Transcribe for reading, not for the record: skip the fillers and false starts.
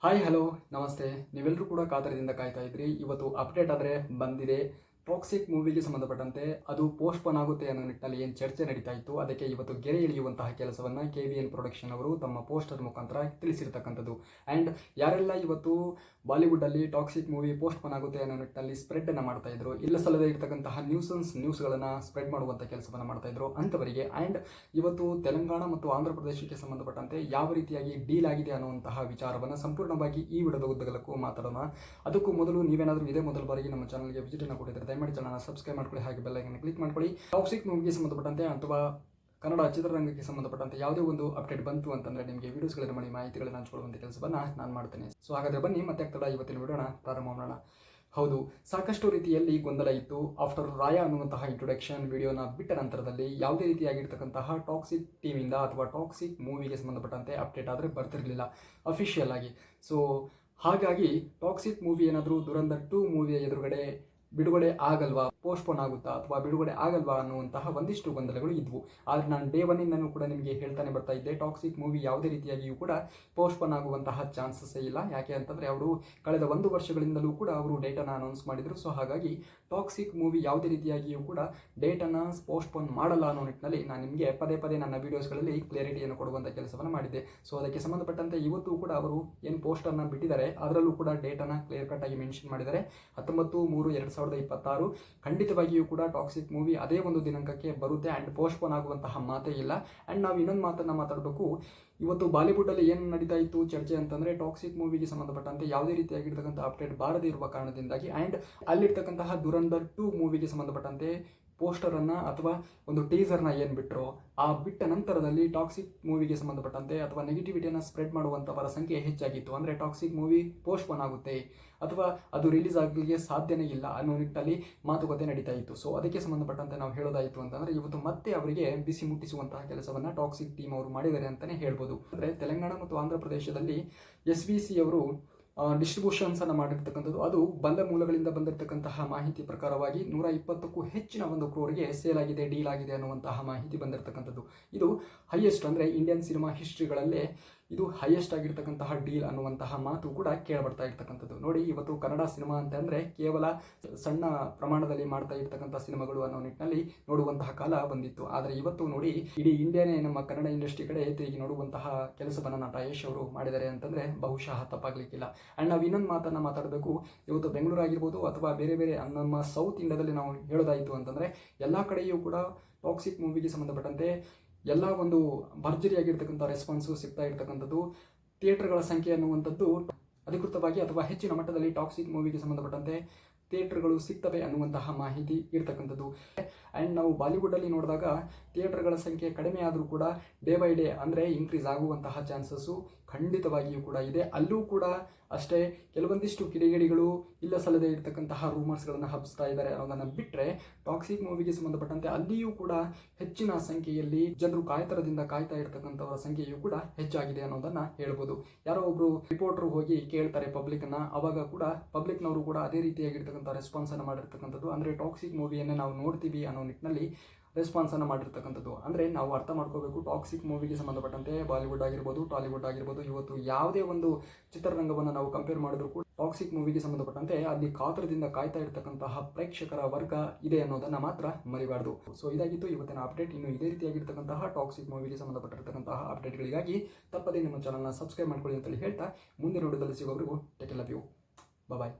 Hi hello ನಮಸ್ತೆ. ನೀವೆಲ್ಲರೂ ಕೂಡ ಕಾತರದಿಂದ ಕಾಯ್ತಾ ಇದ್ರಿ. ಇವತ್ತು ಅಪ್ಡೇಟ್ ಆದರೆ ಬಂದಿದೆ. ಟಾಕ್ಸಿಕ್ ಮೂವಿಗೆ ಸಂಬಂಧಪಟ್ಟಂತೆ ಅದು ಪೋಸ್ಟ್‌ಪೋನ್ ಆಗುತ್ತೆ ಅನ್ನೋ ನಿಟ್ಟಿನಲ್ಲಿ ಏನು ಚರ್ಚೆ ನಡೀತಾ ಇತ್ತು, ಅದಕ್ಕೆ ಇವತ್ತು ಗೆರೆ ಎಳೆಯುವಂತಹ ಕೆಲಸವನ್ನು KVN ಪ್ರೊಡಕ್ಷನ್ ಅವರು ತಮ್ಮ ಪೋಸ್ಟರ್ ಮುಖಾಂತರ ತಿಳಿಸಿರ್ತಕ್ಕಂಥದ್ದು. ಆ್ಯಂಡ್ ಯಾರೆಲ್ಲ ಇವತ್ತು ಬಾಲಿವುಡ್ಡಲ್ಲಿ ಟಾಕ್ಸಿಕ್ ಮೂವಿ ಪೋಸ್ಟ್‌ಪೋನ್ ಆಗುತ್ತೆ ಅನ್ನೋ ನಿಟ್ಟಿನಲ್ಲಿ ಸ್ಪ್ರೆಡ್ಡನ್ನು ಮಾಡ್ತಾ ಇದ್ರು, ಇಲ್ಲ ಸಲ್ಲದೆ ಇರತಕ್ಕಂತಹ ನ್ಯೂಸ್ಗಳನ್ನು ಸ್ಪ್ರೆಡ್ ಮಾಡುವಂಥ ಕೆಲಸವನ್ನು ಮಾಡ್ತಾ ಇದ್ರು ಅಂಥವರಿಗೆ, ಆ್ಯಂಡ್ ಇವತ್ತು ತೆಲಂಗಾಣ ಮತ್ತು ಆಂಧ್ರ ಪ್ರದೇಶಕ್ಕೆ ಸಂಬಂಧಪಟ್ಟಂತೆ ಯಾವ ರೀತಿಯಾಗಿ ಡೀಲ್ ಆಗಿದೆ ಅನ್ನುವಂತಹ ವಿಚಾರವನ್ನು ಸಂಪೂರ್ಣವಾಗಿ ಈ ವಿಡಿಯೋದ ಉದ್ದಗಲಕ್ಕೂ ಮಾತಾಡೋಣ. ಅದಕ್ಕೂ ಮೊದಲು ನೀವೇನಾದರೂ ಇದೇ ಮೊದಲ ಬಾರಿಗೆ ನಮ್ಮ ಚಾನಲ್ಗೆ ವಿಸಿಟ್ ಅನ್ನು ಕೊಟ್ಟಿದ್ದರೆ ದಯಮಾಡಿ ಚಾನಲ್ನ ಸಬ್ಸ್ಕ್ರೈಬ್ ಮಾಡ್ಕೊಳ್ಳಿ, ಹಾಗೆ ಬೆಲ್ ಐಕಾನ್ ಕ್ಲಿಕ್ ಮಾಡ್ಕೊಳ್ಳಿ. ಟಾಕ್ಸಿಕ್ ಮೂವಿಗೆ ಸಂಬಂಧಪಟ್ಟಂತೆ ಅಥವಾ ಕನ್ನಡ ಚಿತ್ರರಂಗಕ್ಕೆ ಸಂಬಂಧಪಟ್ಟಂತೆ ಯಾವುದೇ ಒಂದು ಅಪ್ಡೇಟ್ ಬಂತು ಅಂತಂದರೆ ನಿಮಗೆ ವಿಡಿಯೋಸ್ಗಳಲ್ಲಿ ಮಾಡಿ ಮಾಹಿತಿಗಳನ್ನು ಹಂಚಿಕೊಳ್ಳುವಂಥ ಕೆಲಸವನ್ನು ನಾನು ಮಾಡ್ತೇನೆ. ಸೊ ಹಾಗಾದರೆ ಬನ್ನಿ ಮತ್ತೆ ಆಗ್ತಡ ಇವತ್ತಿನ ವಿಡಿಯೋನ ಪ್ರಾರಂಭ ಮಾಡೋಣ. ಹೌದು, ಸಾಕಷ್ಟು ರೀತಿಯಲ್ಲಿ ಗೊಂದಲ ಇತ್ತು. ಆಫ್ಟರ್ ರಾಯಾ ಅನ್ನುವಂತಹ ಇಂಟ್ರೊಡಕ್ಷನ್ ವಿಡಿಯೋನ ಬಿಟ್ಟ ನಂತರದಲ್ಲಿ ಯಾವುದೇ ರೀತಿಯಾಗಿರ್ತಕ್ಕಂತಹ ಟಾಕ್ಸಿಕ್ ಟೀಮಿಂದ ಅಥವಾ ಟಾಕ್ಸಿಕ್ ಮೂವಿಗೆ ಸಂಬಂಧಪಟ್ಟಂತೆ ಅಪ್ಡೇಟ್ ಆದರೆ ಬರ್ತಿರಲಿಲ್ಲ ಅಫಿಷಿಯಲ್ ಆಗಿ. ಸೊ ಹಾಗಾಗಿ ಟಾಕ್ಸಿಕ್ ಮೂವಿ ಏನಾದರೂ ದುರಂಧರ್ 2 ಮೂವಿಯ ಎದುರುಗಡೆ ಬಿಡುಗಡೆ ಆಗಲ್ವಾ, ಪೋಸ್ಟ್ಪೋನ್ ಆಗುತ್ತಾ ಅಥವಾ ಬಿಡುಗಡೆ ಆಗಲ್ವಾ ಅನ್ನುವಂತಹ ಒಂದಿಷ್ಟು ಗೊಂದಲಗಳು ಇದ್ವು. ಆದರೆ ನಾನು ಡೇ ಒನ್ನಿಂದನೂ ಕೂಡ ನಿಮಗೆ ಹೇಳ್ತಾನೆ ಬರ್ತಾ ಇದ್ದೆ, ಟಾಕ್ಸಿಕ್ ಮೂವಿ ಯಾವುದೇ ರೀತಿಯಾಗಿಯೂ ಕೂಡ ಪೋಸ್ಟ್ಪೋನ್ ಆಗುವಂತಹ ಚಾನ್ಸಸ್ಸೇ ಇಲ್ಲ. ಯಾಕೆ ಅಂತಂದರೆ ಅವರು ಕಳೆದ 1 ವರ್ಷಗಳಿಂದಲೂ ಕೂಡ ಅವರು ಡೇಟನ್ನು ಅನೌನ್ಸ್ ಮಾಡಿದರು. ಸೊ ಹಾಗಾಗಿ ಟಾಕ್ಸಿಕ್ ಮೂವಿ ಯಾವುದೇ ರೀತಿಯಾಗಿಯೂ ಕೂಡ ಡೇಟನ್ನು ಪೋಸ್ಟ್ಪೋನ್ ಮಾಡಲ್ಲ ಅನ್ನೋ ನಿಟ್ಟಿನಲ್ಲಿ ನಾನು ನಿಮಗೆ ಪದೇ ಪದೇ ನನ್ನ ವೀಡಿಯೋಸ್ಗಳಲ್ಲಿ ಕ್ಲಿಯರಿಟಿಯನ್ನು ಕೊಡುವಂಥ ಕೆಲಸವನ್ನು ಮಾಡಿದ್ದೆ. ಸೊ ಅದಕ್ಕೆ ಸಂಬಂಧಪಟ್ಟಂತೆ ಇವತ್ತು ಕೂಡ ಅವರು ಏನು ಪೋಸ್ಟರ್ನ ಬಿಟ್ಟಿದ್ದಾರೆ ಅದರಲ್ಲೂ ಕೂಡ ಡೇಟನ್ನು ಕ್ಲಿಯರ್ ಕಟ್ಟಾಗಿ ಮೆನ್ಷನ್ ಮಾಡಿದ್ದಾರೆ. 19/3/2026 ಖಂಡಿತವಾಗಿಯೂ ಕೂಡ ಟಾಕ್ಸಿಕ್ ಮೂವಿ ಅದೇ ಒಂದು ದಿನಾಂಕಕ್ಕೆ ಬರುತ್ತೆ ಆ್ಯಂಡ್ ಪೋಸ್ಟ್ಪೋನ್ ಆಗುವಂತಹ ಮಾತೇ ಇಲ್ಲ. ಆ್ಯಂಡ್ ನಾವು ಇನ್ನೊಂದು ಮಾತನ್ನು ಮಾತಾಡಬೇಕು. ಇವತ್ತು ಬಾಲಿವುಡ್ಡಲ್ಲಿ ಏನು ನಡೀತಾ ಇತ್ತು ಚರ್ಚೆ ಅಂತಂದರೆ, ಟಾಕ್ಸಿಕ್ ಮೂವಿಗೆ ಸಂಬಂಧಪಟ್ಟಂತೆ ಯಾವುದೇ ರೀತಿಯಾಗಿರ್ತಕ್ಕಂಥ ಅಪ್ಡೇಟ್ ಬಾರದೇ ಇರುವ ಕಾರಣದಿಂದಾಗಿ ಆ್ಯಂಡ್ ಅಲ್ಲಿರ್ತಕ್ಕಂತಹ ದುರಂಧರ್ 2 ಮೂವಿಗೆ ಸಂಬಂಧಪಟ್ಟಂತೆ ಪೋಸ್ಟರನ್ನು ಅಥವಾ ಒಂದು ಟೀಸರ್ನ ಏನು ಬಿಟ್ಟರೋ ಆ ಬಿಟ್ಟ ನಂತರದಲ್ಲಿ ಟಾಕ್ಸಿಕ್ ಮೂವಿಗೆ ಸಂಬಂಧಪಟ್ಟಂತೆ ಅಥವಾ ನೆಗೆಟಿವಿಟಿಯನ್ನು ಸ್ಪ್ರೆಡ್ ಮಾಡುವಂಥವರ ಸಂಖ್ಯೆ ಹೆಚ್ಚಾಗಿತ್ತು. ಅಂದರೆ ಟಾಕ್ಸಿಕ್ ಮೂವಿ ಪೋಸ್ಟ್ಪೋನ್ ಆಗುತ್ತೆ ಅಥವಾ ಅದು ರಿಲೀಸ್ ಆಗಲಿಕ್ಕೆ ಸಾಧ್ಯನೇ ಇಲ್ಲ ಅನ್ನೋ ನಿಟ್ಟಿನಲ್ಲಿ ಮಾತುಕತೆ ನಡೀತಾ ಇತ್ತು. ಸೊ ಅದಕ್ಕೆ ಸಂಬಂಧಪಟ್ಟಂತೆ ನಾವು ಹೇಳೋದಾಯಿತು ಅಂತಂದರೆ ಇವತ್ತು ಮತ್ತೆ ಅವರಿಗೆ ಬಿಸಿ ಮುಟ್ಟಿಸುವಂತಹ ಕೆಲಸವನ್ನು ಟಾಕ್ಸಿಕ್ ಟೀಮ್ ಅವರು ಮಾಡಿದ್ದಾರೆ ಅಂತಲೇ ಹೇಳ್ಬೋದು. ಅಂದರೆ ತೆಲಂಗಾಣ ಮತ್ತು ಆಂಧ್ರ ಪ್ರದೇಶದಲ್ಲಿ SVC ಅವರು ಡಿಸ್ಟ್ರಿಬ್ಯೂಷನ್ಸನ್ನು ಮಾಡಿರ್ತಕ್ಕಂಥದ್ದು. ಅದು ಬಂದ ಮೂಲಗಳಿಂದ ಬಂದಿರತಕ್ಕಂತಹ ಮಾಹಿತಿ ಪ್ರಕಾರವಾಗಿ 120ಕ್ಕೂ ಹೆಚ್ಚಿನ ಒಂದು ಕ್ರೋರ್ಗೆ ಸೇಲ್ ಆಗಿದೆ, ಡೀಲ್ ಆಗಿದೆ ಅನ್ನುವಂತಹ ಮಾಹಿತಿ ಬಂದಿರತಕ್ಕಂಥದ್ದು. ಇದು ಹೈಯೆಸ್ಟ್, ಅಂದರೆ ಇಂಡಿಯನ್ ಸಿನಿಮಾ ಹಿಸ್ಟ್ರಿಗಳಲ್ಲೇ ಇದು ಹೈಯೆಸ್ಟ್ ಆಗಿರ್ತಕ್ಕಂತಹ ಡೀಲ್ ಅನ್ನುವಂತಹ ಮಾತು ಕೂಡ ಕೇಳಬರ್ತಾ ಇರ್ತಕ್ಕಂಥದ್ದು. ನೋಡಿ, ಇವತ್ತು ಕನ್ನಡ ಸಿನಿಮಾ ಅಂತಂದರೆ ಕೇವಲ ಸಣ್ಣ ಪ್ರಮಾಣದಲ್ಲಿ ಮಾಡ್ತಾ ಇರ್ತಕ್ಕಂಥ ಸಿನಿಮಾಗಳು ಅನ್ನೋ ನಿಟ್ಟಿನಲ್ಲಿ ನೋಡುವಂತಹ ಕಾಲ ಬಂದಿತ್ತು. ಆದರೆ ಇವತ್ತು ನೋಡಿ, ಇಡೀ ಇಂಡಿಯಾನೇ ನಮ್ಮ ಕನ್ನಡ ಇಂಡಸ್ಟ್ರಿ ಕಡೆ ತಿರುಗಿ ನೋಡುವಂತಹ ಕೆಲಸವನ್ನು ನಟ ಯಶ್ ಅವರು ಮಾಡಿದ್ದಾರೆ ಅಂತಂದರೆ ಬಹುಶಃ ತಪ್ಪಾಗಲಿಕ್ಕಿಲ್ಲ. ಆ್ಯಂಡ್ ನಾವು ಇನ್ನೊಂದು ಮಾತನ್ನು ಮಾತಾಡಬೇಕು. ಇವತ್ತು ಬೆಂಗಳೂರು ಆಗಿರ್ಬೋದು ಅಥವಾ ಬೇರೆ ಬೇರೆ ನಮ್ಮ ಸೌತ್ ಇಂಡಿಯಾದಲ್ಲಿ ನಾವು ಹೇಳೋದಾಯಿತು ಅಂತಂದರೆ ಎಲ್ಲ ಕಡೆಯೂ ಕೂಡ ಟಾಕ್ಸಿಕ್ ಮೂವಿಗೆ ಸಂಬಂಧಪಟ್ಟಂತೆ ಎಲ್ಲ ಒಂದು ಭರ್ಜರಿಯಾಗಿರ್ತಕ್ಕಂಥ ರೆಸ್ಪಾನ್ಸು ಸಿಗ್ತಾ ಇರ್ತಕ್ಕಂಥದ್ದು. ಥಿಯೇಟರ್ಗಳ ಸಂಖ್ಯೆ ಅನ್ನುವಂಥದ್ದು ಅಧಿಕೃತವಾಗಿ ಅಥವಾ ಹೆಚ್ಚಿನ ಮಟ್ಟದಲ್ಲಿ ಟಾಕ್ಸಿಕ್ ಮೂವಿಗೆ ಸಂಬಂಧಪಟ್ಟಂತೆ ಥಿಯೇಟರ್ಗಳು ಸಿಗ್ತವೆ ಅನ್ನುವಂತಹ ಮಾಹಿತಿ ಇರ್ತಕ್ಕಂಥದ್ದು. ಆ್ಯಂಡ್ ನಾವು ಬಾಲಿವುಡ್ಡಲ್ಲಿ ನೋಡಿದಾಗ ಥಿಯೇಟರ್ಗಳ ಸಂಖ್ಯೆ ಕಡಿಮೆ ಆದರೂ ಕೂಡ ಡೇ ಬೈ ಡೇ ಅಂದರೆ ಇನ್ಕ್ರೀಸ್ ಆಗುವಂತಹ ಚಾನ್ಸಸ್ಸು ಖಂಡಿತವಾಗಿಯೂ ಕೂಡ ಇದೆ. ಅಲ್ಲೂ ಕೂಡ ಅಷ್ಟೇ ಕೆಲವೊಂದಿಷ್ಟು ಕಿಡಿಗೇಡಿಗಳು ಇಲ್ಲ ಸಲ್ಲದೆ ಇರತಕ್ಕಂತಹ ರೂಮರ್ಸ್ಗಳನ್ನು ಹಬ್ಬಿಸ್ತಾ ಇದ್ದಾರೆ ಅನ್ನೋದನ್ನು ಬಿಟ್ಟರೆ ಟಾಕ್ಸಿಕ್ ಮೂವಿಗೆ ಸಂಬಂಧಪಟ್ಟಂತೆ ಅಲ್ಲಿಯೂ ಕೂಡ ಹೆಚ್ಚಿನ ಸಂಖ್ಯೆಯಲ್ಲಿ ಜನರು ಕಾಯ್ತಾ ಇರತಕ್ಕಂಥವರ ಸಂಖ್ಯೆಯೂ ಕೂಡ ಹೆಚ್ಚಾಗಿದೆ ಅನ್ನೋದನ್ನು ಹೇಳ್ಬೋದು. ಯಾರೋ ಒಬ್ಬರು ರಿಪೋರ್ಟರ್ ಹೋಗಿ ಕೇಳ್ತಾರೆ ಪಬ್ಲಿಕ್ನ, ಅವಾಗ ಕೂಡ ಪಬ್ಲಿಕ್ನವರು ಕೂಡ ಅದೇ ರೀತಿಯಾಗಿರ್ತಕ್ಕಂಥ ರೆಸ್ಪಾನ್ಸನ್ನು ಮಾಡಿರ್ತಕ್ಕಂಥದ್ದು. ಅಂದರೆ ಟಾಕ್ಸಿಕ್ ಮೂವಿಯನ್ನು ನಾವು ನೋಡ್ತೀವಿ ಅನ್ನೋ ನಿಟ್ಟಿನಲ್ಲಿ ರೆಸ್ಪಾನ್ಸನ್ನು ಮಾಡಿರ್ತಕ್ಕಂಥದ್ದು. ಅಂದರೆ ನಾವು ಅರ್ಥ ಮಾಡ್ಕೋಬೇಕು, ಟಾಕ್ಸಿಕ್ ಮೂವಿಗೆ ಸಂಬಂಧಪಟ್ಟಂತೆ ಬಾಲಿವುಡ್ ಆಗಿರ್ಬೋದು, ಟಾಲಿವುಡ್ ಆಗಿರ್ಬೋದು, ಇವತ್ತು ಯಾವುದೇ ಒಂದು ಚಿತ್ರರಂಗವನ್ನು ನಾವು ಕಂಪೇರ್ ಮಾಡಿದ್ರು ಕೂಡ ಟಾಕ್ಸಿಕ್ ಮೂವಿಗೆ ಸಂಬಂಧಪಟ್ಟಂತೆ ಅಲ್ಲಿ ಕಾತರದಿಂದ ಕಾಯ್ತಾ ಇರತಕ್ಕಂತಹ ಪ್ರೇಕ್ಷಕರ ವರ್ಗ ಇದೆ ಅನ್ನೋದನ್ನು ಮಾತ್ರ ಮರಿಬಾರ್ದು. ಸೊ ಇದಾಗಿತ್ತು ಇವತ್ತಿನ ಅಪ್ಡೇಟ್. ಇನ್ನು ಇದೇ ರೀತಿಯಾಗಿರ್ತಕ್ಕಂತಹ ಟಾಕ್ಸಿಕ್ ಮೂವಿಗೆ ಸಂಬಂಧಪಟ್ಟಿರ್ತಕ್ಕಂತಹ ಅಪ್ಡೇಟ್ಗಳಿಗಾಗಿ ತಪ್ಪದೇ ನಮ್ಮ ಚಾನಲ್ನ ಸಬ್ಸ್ಕ್ರೈಬ್ ಮಾಡ್ಕೊಳ್ಳಿ ಅಂತೇಳಿ ಹೇಳ್ತಾ ಮುಂದಿನ ವಿಡಿಯೋದಲ್ಲಿ ಸಿಗೋವರೆಗೂ ಟೇಕ್ ಲವ್ ಯು. ಬಾಯ್.